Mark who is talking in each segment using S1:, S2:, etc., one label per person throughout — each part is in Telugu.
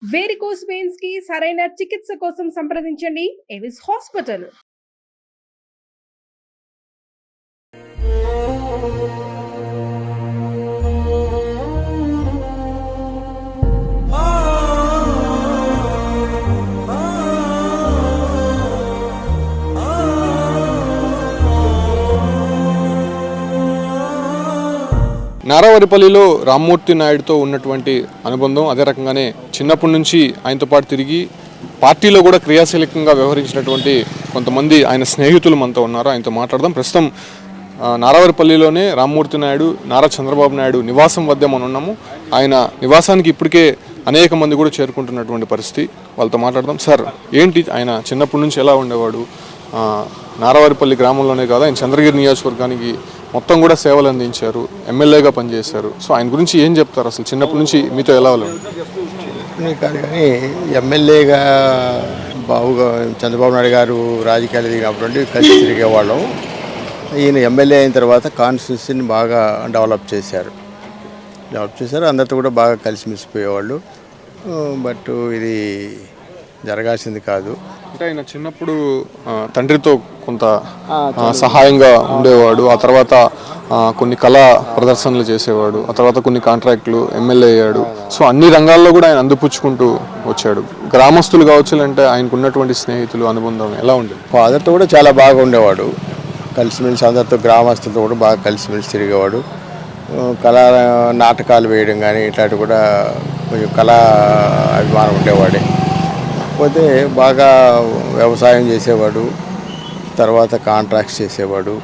S1: వేరికోస్ వెయిన్స్ కి సరైన చికిత్స కోసం సంప్రదించండి ఎవిస్ హాస్పిటల్.
S2: నారావారిపల్లిలో రామ్మూర్తి నాయుడుతో ఉన్నటువంటి అనుబంధం అదే రకంగానే చిన్నప్పటి నుంచి ఆయనతో పాటు తిరిగి పార్టీలో కూడా క్రియాశీలకంగా వ్యవహరించినటువంటి కొంతమంది ఆయన స్నేహితులు మనతో ఉన్నారు. ఆయనతో మాట్లాడదాం. ప్రస్తుతం నారావారిపల్లిలోనే రామ్మూర్తి నాయుడు, నారా చంద్రబాబు నాయుడు నివాసం వద్ద మనం ఉన్నాము. ఆయన నివాసానికి ఇప్పటికే అనేక మంది కూడా చేరుకుంటున్నటువంటి పరిస్థితి. వాళ్ళతో మాట్లాడదాం. సార్, ఏంటి ఆయన చిన్నప్పటి నుంచి ఎలా ఉండేవాడు? నారావారిపల్లి గ్రామంలోనే కాదు, ఆయన చంద్రగిరి నియోజకవర్గానికి మొత్తం కూడా సేవలు అందించారు, ఎమ్మెల్యేగా పనిచేశారు. సో ఆయన గురించి ఏం చెప్తారు? అసలు చిన్నప్పటి నుంచి మీతో ఎలా కాదు
S3: కానీ ఎమ్మెల్యేగా బాబుగా చంద్రబాబు నాయుడు గారు రాజకీయాలు దిగినప్పుడు కలిసి తిరిగేవాళ్ళం. ఈయన ఎమ్మెల్యే అయిన తర్వాత కాన్స్టిట్యూన్సీని బాగా డెవలప్ చేశారు. అందరితో కూడా బాగా కలిసిమెలిసిపోయేవాళ్ళు. బట్ ఇది జరగాల్సింది కాదు.
S2: అంటే ఆయన చిన్నప్పుడు తండ్రితో కొంత సహాయంగా ఉండేవాడు. ఆ తర్వాత కొన్ని కళా ప్రదర్శనలు చేసేవాడు. ఆ తర్వాత కొన్ని కాంట్రాక్టులు, ఎమ్మెల్యే అయ్యాడు. సో అన్ని రంగాల్లో కూడా ఆయన అందిపుచ్చుకుంటూ వచ్చాడు. గ్రామస్తులు కావచ్చు, అంటే ఆయనకు ఉన్నటువంటి స్నేహితులు అనుబంధం ఎలా ఉండేది?
S3: ఫాదర్తో కూడా చాలా బాగా ఉండేవాడు. కలిసిమెలిసి అందరితో, గ్రామస్తులతో కూడా బాగా కలిసిమెలిసి తిరిగేవాడు. కళా నాటకాలు వేయడం కానీ ఇట్లాంటివి కూడా కొంచెం కళా అభిమానం ఉండేవాడే. కాకపోతే బాగా వ్యవసాయం చేసేవాడు, తర్వాత కాంట్రాక్ట్స్ చేసేవాడు.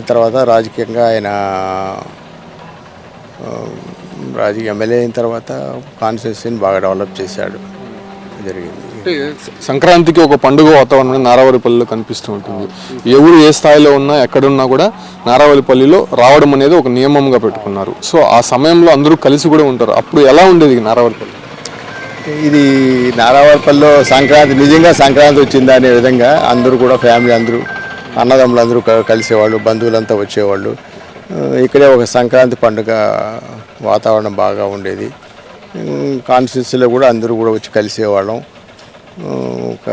S3: తర్వాత రాజకీయంగా ఆయన ఎమ్మెల్యే అయిన తర్వాత కాన్స్టిట్యూన్సీని బాగా డెవలప్ చేశాడు. జరిగింది.
S2: సంక్రాంతికి ఒక పండుగ వాతావరణం నారావారిపల్లిలో కనిపిస్తూ ఉంటుంది. ఎవరు ఏ స్థాయిలో ఉన్నా, ఎక్కడున్నా కూడా నారావారిపల్లిలో రావడం అనేది ఒక నియమంగా పెట్టుకున్నారు. సో ఆ సమయంలో అందరూ కలిసి కూడా ఉంటారు. అప్పుడు ఎలా ఉండేది నారావారిపల్లి?
S3: ఇది నారావారిపల్లిలో సంక్రాంతి, నిజంగా సంక్రాంతి వచ్చిందా అనే విధంగా అందరూ కూడా ఫ్యామిలీ అందరూ, అన్నదమ్ములు అందరూ కలిసేవాళ్ళు, బంధువులంతా వచ్చేవాళ్ళు. ఇక్కడే ఒక సంక్రాంతి పండుగ వాతావరణం బాగా ఉండేది. కాన్స్టిట్యూన్సీలో కూడా అందరూ కూడా వచ్చి కలిసేవాళ్ళం. ఒక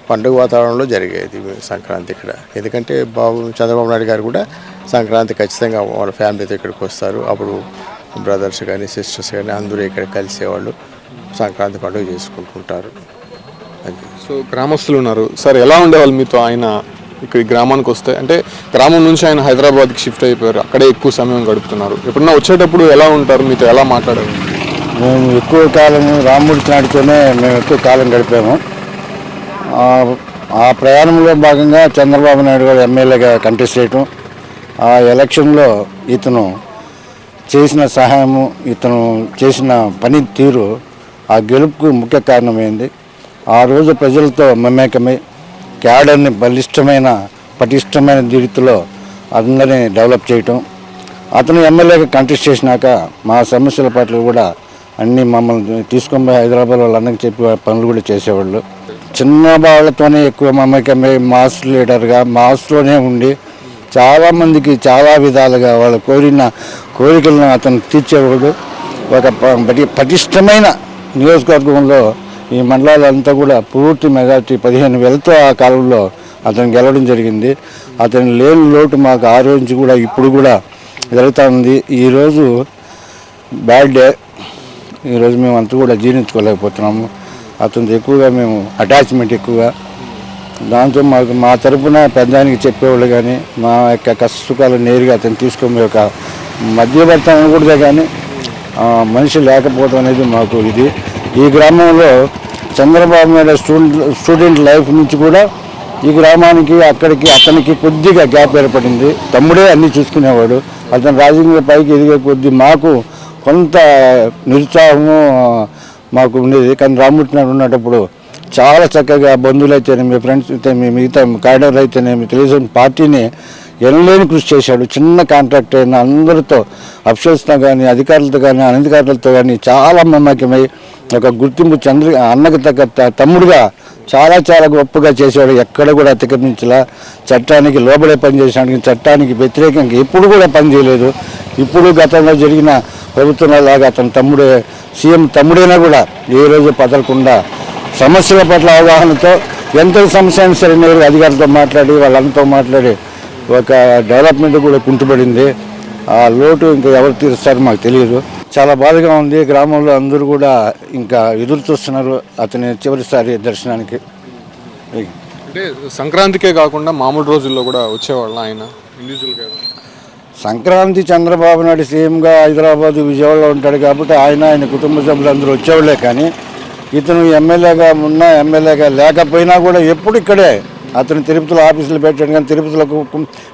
S3: పండుగ వాతావరణంలో జరిగేది సంక్రాంతి ఇక్కడ. ఎందుకంటే చంద్రబాబు నాయుడు గారు కూడా సంక్రాంతి ఖచ్చితంగా వాళ్ళ ఫ్యామిలీతో ఇక్కడికి వస్తారు. అప్పుడు బ్రదర్స్ కానీ సిస్టర్స్ కానీ అందరూ ఇక్కడ కలిసేవాళ్ళు, సంక్రాంతి పండుగ చేసుకుంటుంటారు. అది.
S2: సో గ్రామస్తులు ఉన్నారు సార్, ఎలా ఉండేవాళ్ళు మీతో? ఆయన ఇక్కడ గ్రామానికి వస్తే, అంటే గ్రామం నుంచి ఆయన హైదరాబాద్కి షిఫ్ట్ అయిపోయారు, అక్కడే ఎక్కువ సమయం గడుపుతున్నారు. ఎప్పుడన్నా వచ్చేటప్పుడు ఎలా ఉంటారు? మీతో ఎలా మాట్లాడారు?
S4: మేము ఎక్కువ కాలం రామ్మూర్తి నాయుడుతోనే మేము ఎక్కువ కాలం గడిపాము. ఆ ప్రయాణంలో భాగంగా చంద్రబాబు నాయుడు గారు ఎమ్మెల్యేగా కంటెస్ట్ చేయటం, ఆ ఎలక్షన్లో ఇతను చేసిన సహాయము, ఇతను చేసిన పని తీరు ఆ గెలుపుకు ముఖ్య కారణమైంది. ఆ రోజు ప్రజలతో మమేకమై క్యాడర్ని పటిష్టమైన రీతిలో అందరినీ డెవలప్ చేయటం, అతను ఎమ్మెల్యేగా కంటెస్ట్ చేసినాక మా సమస్యల పట్ల కూడా అన్నీ మమ్మల్ని తీసుకొని పోయి హైదరాబాద్ వాళ్ళందరికీ చెప్పి పనులు కూడా చేసేవాళ్ళు. చిన్న వాళ్ళతోనే ఎక్కువ మమేకమై మాస్ లీడర్గా మాస్లోనే ఉండి చాలామందికి చాలా విధాలుగా వాళ్ళ కోరికలను అతను తీర్చేవాడు. ఒక పటిష్టమైన నియోజకవర్గంలో ఈ మండలాలంతా కూడా పూర్తి మెజార్టీ 15,000తో ఆ కాలంలో అతను గెలవడం జరిగింది. అతను లేని లోటు మాకు ఆ రోజు కూడా ఇప్పుడు కూడా జరుగుతూ ఉంది. ఈరోజు బ్యాడ్ డే, ఈరోజు మేము అంతా కూడా జీర్ణించుకోలేకపోతున్నాము. అతనితో ఎక్కువగా మేము అటాచ్మెంట్ ఎక్కువగా, దాంతో మా తరఫున పెద్దానికి చెప్పేవాళ్ళు కానీ మా యొక్క కష్టసుఖాలు నేరుగా అతను తీసుకొని ఒక మధ్యవర్తి అనకూడదే కానీ మనిషి లేకపోవడం అనేది మాకు ఇది. ఈ గ్రామంలో చంద్రబాబు నాయుడు స్టూడెంట్ లైఫ్ నుంచి కూడా ఈ గ్రామానికి అతనికి కొద్దిగా గ్యాప్ ఏర్పడింది. తమ్ముడే అన్నీ చూసుకునేవాడు. అతను రాజకీయ పైకి ఎదిగే కొద్దీ మాకు కొంత నిరుత్సాహము మాకు ఉండేది. కానీ రామ్మూర్తి నాయుడు ఉన్నప్పుడు చాలా చక్కగా బంధువులు అయితేనేమి, ఫ్రెండ్స్ అయితేనేమి, మిగతా క్యాడర్ అయితేనేమి, తెలుగుదేశం పార్టీని ఎనలేని కృషి చేశాడు. చిన్న కాంట్రాక్ట్ అయిన అందరితో, అఫీషియల్స్తో కానీ, అధికారులతో కానీ, అనధికారులతో కానీ చాలా మమేకమై ఒక గుర్తింపు అన్నకు తగ్గ తమ్ముడుగా చాలా చాలా గొప్పగా చేసేవాడు. ఎక్కడ కూడా అతిక్రమించలా, చట్టానికి లోబడే పనిచేసాడు. చట్టానికి వ్యతిరేకంగా ఎప్పుడు కూడా పనిచేయలేదు. ఇప్పుడు గతంలో జరిగిన ప్రభుత్వంలో లాగా అతని తమ్ముడే సీఎం తమ్ముడైనా కూడా ఏ రోజు పదలకుండా సమస్యల పట్ల అవగాహనతో ఎంత సమస్య అయినా సరే నేరుగా అధికారులతో మాట్లాడి వాళ్ళంతా మాట్లాడి ఒక డెవలప్మెంట్ కూడా కుంటుపడింది. ఆ లోటు ఇంకా ఎవరు తీరుస్తారో మాకు తెలియదు. చాలా బాధగా ఉంది. గ్రామంలో అందరూ కూడా ఇంకా ఎదురు చూస్తున్నారు అతని చివరిసారి దర్శనానికి.
S2: అంటే సంక్రాంతికే కాకుండా మామూలు రోజుల్లో కూడా వచ్చేవాళ్ళ ఆయన ఇండివిజువల్గా?
S4: సంక్రాంతి చంద్రబాబు నాయుడు సీఎంగా హైదరాబాద్ విజయవాడలో ఉంటాడు కాబట్టి ఆయన కుటుంబ సభ్యులు అందరూ వచ్చేవాళ్ళే. కానీ ఇతను ఎమ్మెల్యేగా ఉన్నా ఎమ్మెల్యేగా లేకపోయినా కూడా ఎప్పుడు ఇక్కడే అతను తిరుపతిలో ఆఫీసులు పెట్టాడు కానీ తిరుపతిలో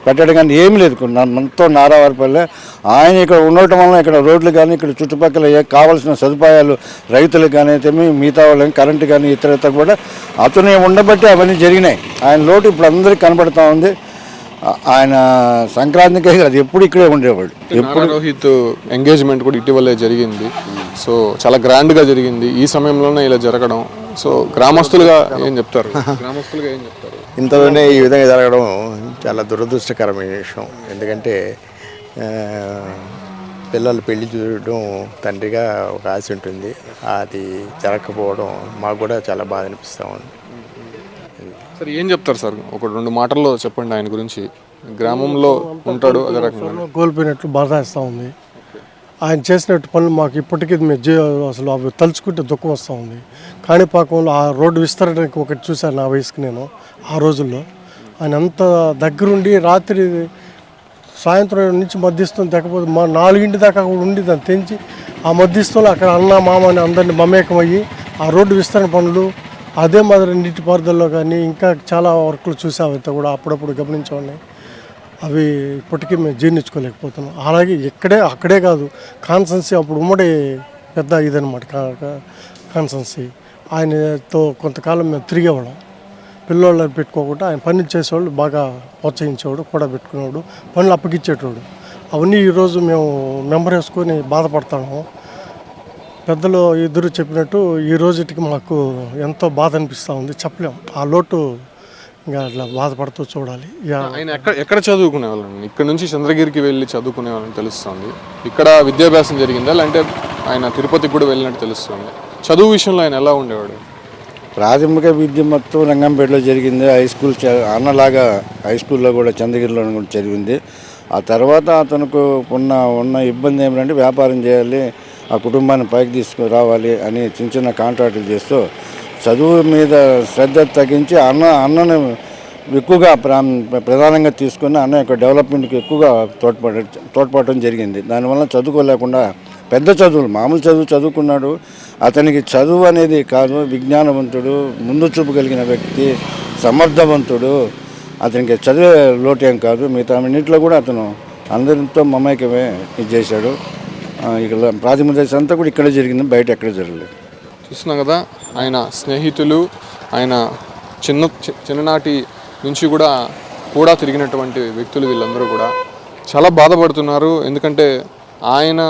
S4: పెట్టాడు కానీ ఏమీ లేదు. మొత్తం నారావారిపల్లె ఆయన ఇక్కడ ఉండటం వలన ఇక్కడ రోడ్లు కానీ ఇక్కడ చుట్టుపక్కల కావాల్సిన సదుపాయాలు రైతులకు కానీ అయితే మిగతా వాళ్ళకి కరెంటు కానీ ఇతర కూడా అతను ఉండబట్టి అవన్నీ జరిగినాయి. ఆయన లోటు ఇప్పుడు అందరికీ కనబడుతూ ఉంది. ఆయన సంక్రాంతికే కాదు ఎప్పుడు ఇక్కడే ఉండేవాడు.
S2: ఎప్పుడు రోహిత్ ఎంగేజ్మెంట్ కూడా ఇటీవలే జరిగింది. సో చాలా గ్రాండ్గా జరిగింది. ఈ సమయంలోనే ఇలా జరగడం, సో గ్రామస్తులుగా ఏం చెప్తారు?
S3: ఇంతలోనే ఈ విధంగా జరగడం చాలా దురదృష్టకరమైన విషయం. ఎందుకంటే పిల్లలు పెళ్లి చూడడం తండ్రిగా ఒక ఆశ ఉంటుంది. అది జరగకపోవడం మాకు కూడా చాలా బాధ అనిపిస్తూ ఉంది.
S2: సార్ ఏం చెప్తారు సార్? ఒక 2 మాటల్లో చెప్పండి ఆయన గురించి. గ్రామంలో ఉంటాడు, అదే రకంగా
S5: కోల్పోయినట్లు బాధ వేస్తూ ఉంది. ఆయన చేసినట్టు పనులు మాకు ఇప్పటికీ అసలు అవి తలుచుకుంటే దుఃఖం వస్తూ ఉంది. కాణిపాకంలో ఆ రోడ్డు విస్తరణకి ఒకటి చూశాను నా వయసుకి నేను. ఆ రోజుల్లో ఆయన అంత దగ్గరుండి రాత్రి సాయంత్రం నుంచి మధ్యస్థం తెకపోతే మా 4 దాకా కూడా ఉండి దాన్ని తెంచి ఆ మధ్యస్థంలో అక్కడ అన్న మామ అని అందరినీ మమేకమయ్యి ఆ రోడ్డు విస్తరణ పనులు, అదే మాదిరి నీటిపారుదలలో కానీ ఇంకా చాలా వర్కులు చూసామంతా కూడా అప్పుడప్పుడు గమనించేవాడిని. అవి ఇప్పటికీ మేము జీర్ణించుకోలేకపోతున్నాం. అలాగే అక్కడే కాదు, కాన్సెన్సీ అప్పుడు ఉమ్మడి పెద్ద ఇదనమాట కాన్సెన్సీ. ఆయనతో కొంతకాలం మేము తిరిగేవాళ్ళం. పిల్లోళ్ళు పెట్టుకోకుండా ఆయన పని చేసేవాళ్ళు బాగా ప్రోత్సహించేవాడు, కూడా పెట్టుకునేవాడు, పనులు అప్పగించేటోడు. అవన్నీ ఈరోజు మేము మెంబర్ వేసుకొని బాధపడతాము. పెద్దలు ఇద్దరు చెప్పినట్టు ఈ రోజుకి మాకు ఎంతో బాధ అనిపిస్తూ ఉంది, చెప్పలేము. ఆ లోటు ఇంకా అట్లా బాధపడుతూ చూడాలి.
S2: ఆయన ఎక్కడ చదువుకునే వాళ్ళని? ఇక్కడ నుంచి చంద్రగిరికి వెళ్ళి చదువుకునే వాళ్ళని తెలుస్తుంది. ఇక్కడ విద్యాభ్యాసం జరిగిందా, లేదంటే ఆయన తిరుపతికి కూడా వెళ్ళినట్టు తెలుస్తుంది. చదువు విషయంలో ఆయన ఎలా ఉండేవాడు?
S4: ప్రాథమిక విద్య మొత్తం రంగంపేటలో జరిగింది. హై స్కూల్ అన్నలాగా హై స్కూల్లో కూడా చంద్రగిరిలో కూడా చదివింది. ఆ తర్వాత అతనికి ఉన్న ఇబ్బంది ఏమిటంటే వ్యాపారం చేయాలి, ఆ కుటుంబాన్ని పైకి తీసుకురావాలి అని చిన్న కాంట్రాక్టులు చేస్తూ చదువు మీద శ్రద్ధ తగ్గించి అన్నను ఎక్కువగా ప్రధానంగా తీసుకుని అన్న యొక్క డెవలప్మెంట్కి ఎక్కువగా తోడ్పడటం జరిగింది. దానివల్ల చదువుకోలేకుండా పెద్ద చదువులు మామూలు చదువుకున్నాడు. అతనికి చదువు అనేది కాదు, విజ్ఞానవంతుడు, ముందు చూపు కలిగిన వ్యక్తి, సమర్థవంతుడు. అతనికి చదివే లోటు ఏం కాదు. మిగతా అన్నింటిలో కూడా అతను అందరితో మమైకమే ఇది చేశాడు. ఇక్కడ ప్రాథమిక దశ అంతా కూడా ఇక్కడే జరిగింది, బయట ఎక్కడే జరగలేదు.
S2: చూస్తున్నాం కదా, ఆయన స్నేహితులు, ఆయన చిన్ననాటి నుంచి కూడా తిరిగినటువంటి వ్యక్తులు వీళ్ళందరూ కూడా చాలా బాధపడుతున్నారు. ఎందుకంటే ఆయన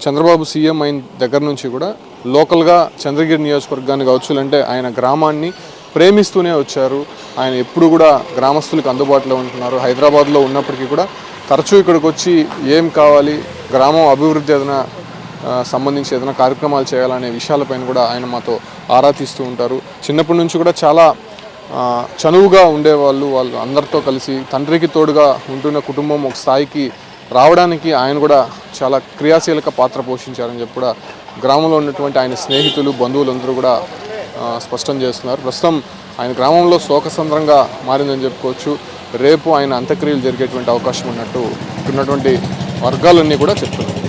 S2: చంద్రబాబు సీఎం అయిన దగ్గర నుంచి కూడా లోకల్గా చంద్రగిరి నియోజకవర్గాన్ని కావచ్చు, అంటే ఆయన గ్రామాన్ని ప్రేమిస్తూనే వచ్చారు. ఆయన ఎప్పుడు కూడా గ్రామస్తులకు అందుబాటులో ఉంటున్నారు. హైదరాబాద్లో ఉన్నప్పటికీ కూడా తరచూ ఇక్కడికి వచ్చి ఏం కావాలి, గ్రామం అభివృద్ధి ఏదైనా సంబంధించి ఏదైనా కార్యక్రమాలు చేయాలనే విషయాలపైన కూడా ఆయన మాతో ఆరా తీస్తూ ఉంటారు. చిన్నప్పటి నుంచి కూడా చాలా చనువుగా ఉండేవాళ్ళు. వాళ్ళు అందరితో కలిసి తండ్రికి తోడుగా ఉంటున్న కుటుంబం ఒక స్థాయికి రావడానికి ఆయన కూడా చాలా క్రియాశీలక పాత్ర పోషించారని చెప్పి కూడా గ్రామంలో ఉన్నటువంటి ఆయన స్నేహితులు, బంధువులందరూ కూడా స్పష్టం చేస్తున్నారు. ప్రస్తుతం ఆయన గ్రామంలో శోకసంద్రంగా మారిందని చెప్పుకోవచ్చు. రేపు ఆయన అంత్యక్రియలు జరిగేటువంటి అవకాశం ఉన్నట్టు ఉన్నటువంటి వర్గాలన్నీ కూడా చెప్తున్నారు.